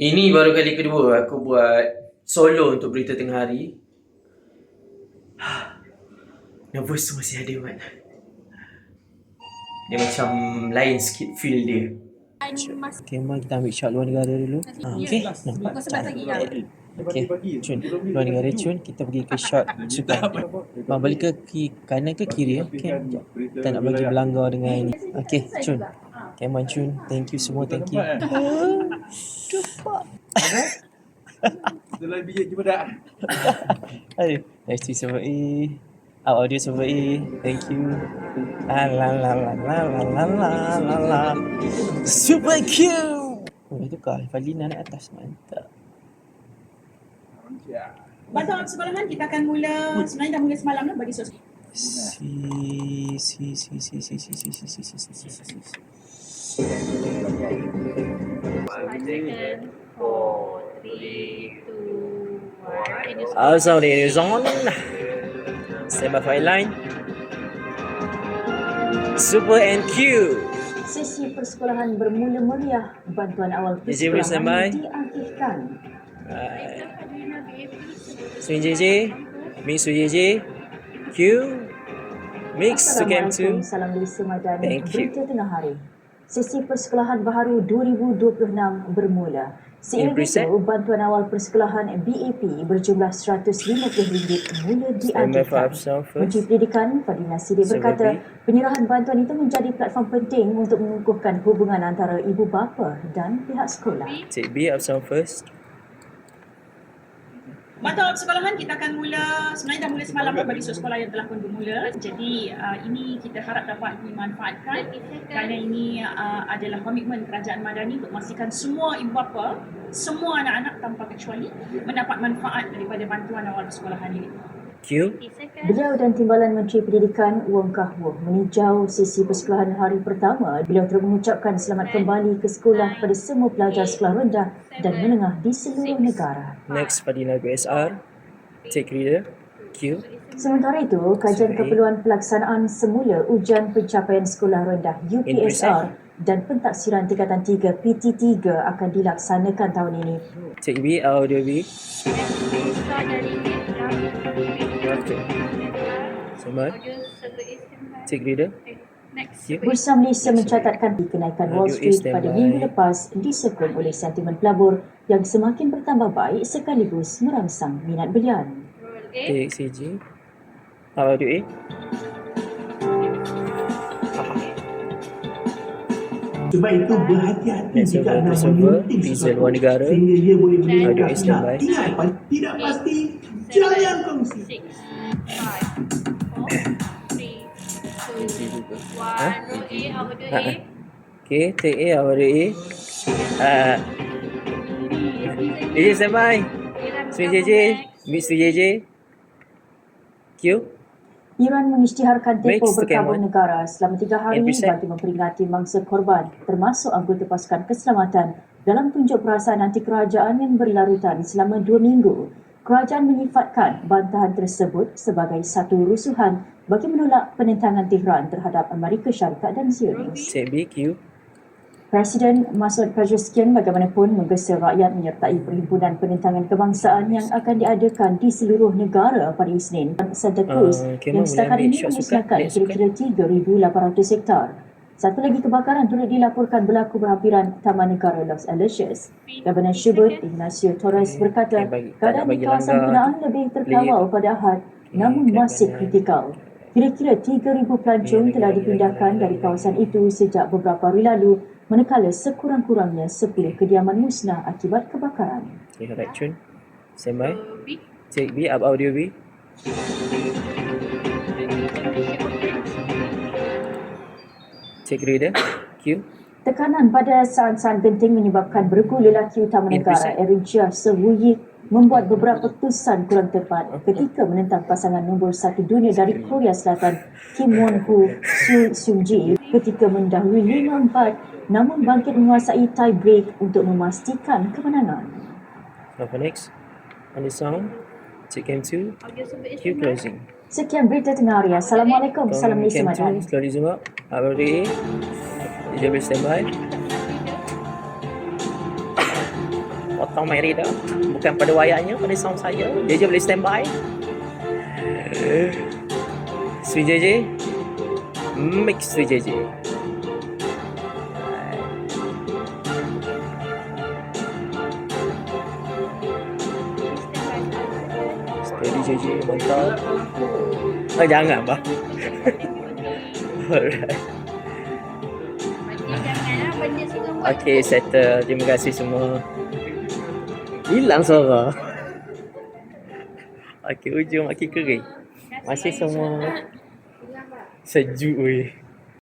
Ini baru kali kedua aku buat solo untuk berita tengah hari. Nervous tu masih ada, Mat. Dia macam lain sikit feel dia. Okay, mari kita ambil shot luar negara dulu. Okay, nampak cantik. Okay, Cun. Luar negara Cun, kita pergi ke shot sukan. Balik ke kanan ke kiri? Okay, kita nak bagi belanggar dengan ini. Okay, Cun. Come on, Cun. Thank you semua, thank you. Cepat. Dalam biji cuma dah. Aduh, nice to sama audio sama thank you. La la la la la la la la la. Super cute. Oh, itu kah Falina naik atas, mantap. Bantuan sekolahan kita akan mula, sebenarnya dah mula semalam lah bagi sosial. Also, there is on. Stand by file line. Super and Q. Sesi persekolahan bermula meriah. Bantuan awal persekolahan diaktifkan. Swing JJ, mix to JJ, Q, mix to Cam 2. Salam Lisa Madan. Thank you. Berita tengah hari. Sesi persekolahan baharu 2026 bermula. Seiring itu, bantuan awal persekolahan BAP berjumlah RM150 mula diajukan. Menteri Pendidikan Fadlina Sidi berkata, penyerahan bantuan itu menjadi platform penting untuk mengukuhkan hubungan antara ibu bapa dan pihak sekolah. Take B up sound first. Bantuan sekolahan kita akan mula, sebenarnya dah mula semalam lah bagi sekolah yang telah pun bermula. Jadi ini kita harap dapat dimanfaatkan kerana ini adalah komitmen Kerajaan Madani untuk memastikan semua ibu bapa, semua anak-anak tanpa kecuali mendapat manfaat daripada bantuan awal persekolahan ini. Q. Beliau dan Timbalan Menteri Pendidikan Wong Kah Woh meninjau sesi persekolahan hari pertama. Beliau terus mengucapkan selamat kembali ke sekolah pada semua pelajar sekolah rendah dan menengah di seluruh negara. Next, Fadina BSR. Take reader. Q. Sementara itu, kajian keperluan pelaksanaan semula ujian pencapaian sekolah rendah UPSR dan pentaksiran tingkatan 3 PT3 akan dilaksanakan tahun ini. Take B, audio B. Sama. Take reader. Bursa Malaysia mencatatkan kenaikan Wall Street pada minggu lepas disokong oleh sentimen pelabur yang semakin bertambah baik sekaligus merangsang minat belian. Take CG. Audio A. Sebab itu berhati-hati jika anda menyunting sesuatu negara. sehingga dia boleh Audio A meningkat. standby. Tidak pasti, jangan kongsi. Okay, take A, audio A. JJ standby. Swing JJ, mix to JJ. Q. Iran mengisytiharkan tempoh Mix to berkabung Cameron. negara selama 3 hari NPC. bagi memperingati mangsa korban termasuk anggota pasukan keselamatan dalam tunjuk perasaan anti kerajaan yang berlarutan selama 2 minggu. Kerajaan menyifatkan bantahan tersebut sebagai satu rusuhan bagi menolak penentangan Tehran terhadap Amerika Syarikat dan Zionis. Take B, Q. Presiden Masoud Pezeshkian bagaimanapun menggesa rakyat menyertai perhimpunan penentangan kebangsaan yang akan diadakan di seluruh negara pada Isnin. Santa Cruz yang setakat ini memusnahkan kira-kira 3,800 hektar. Satu lagi kebakaran turut dilaporkan berlaku berhampiran Taman Negara Los Alamitos. Governor Schubert Ignacio Torres berkata keadaan di kawasan binaan lebih terkawal pada Ahad namun masih kritikal. Kira-kira 3,000 pelancong telah dipindahkan dari kawasan itu sejak beberapa hari lalu manakala sekurang-kurangnya 10 kediaman musnah akibat kebakaran. Okay, alright, Chun. Standby. Take B, up audio B. Take reader. Q. Tekanan pada saat-saat genting menyebabkan bergu lelaki utama negara Erin Chia Sewuyi membuat beberapa keputusan kurang tepat ketika menentang pasangan nombor 1 dunia dari Korea Selatan Kim Won-ho Soo Seung-ji ketika mendahului 5-4 namun bangkit menguasai tie break untuk memastikan kemenangan. Apa next? On the sound. Take M2. Q closing. Sekian berita tengah hari. Assalamualaikum. Salam Malaysia Madani. Slowly zoom up. Audio A. DJ standby. potong mic reader. Bukan pada wayarnya, pada sound saya. JJ boleh standby. Sri JJ. Mix Sri JJ. Steady JJ, mantap. Oh, jangan bah. Alright. Okay, settle. Terima kasih semua. Hilang suara. Okay, ujung makin kering. Masih semua sejuk weh.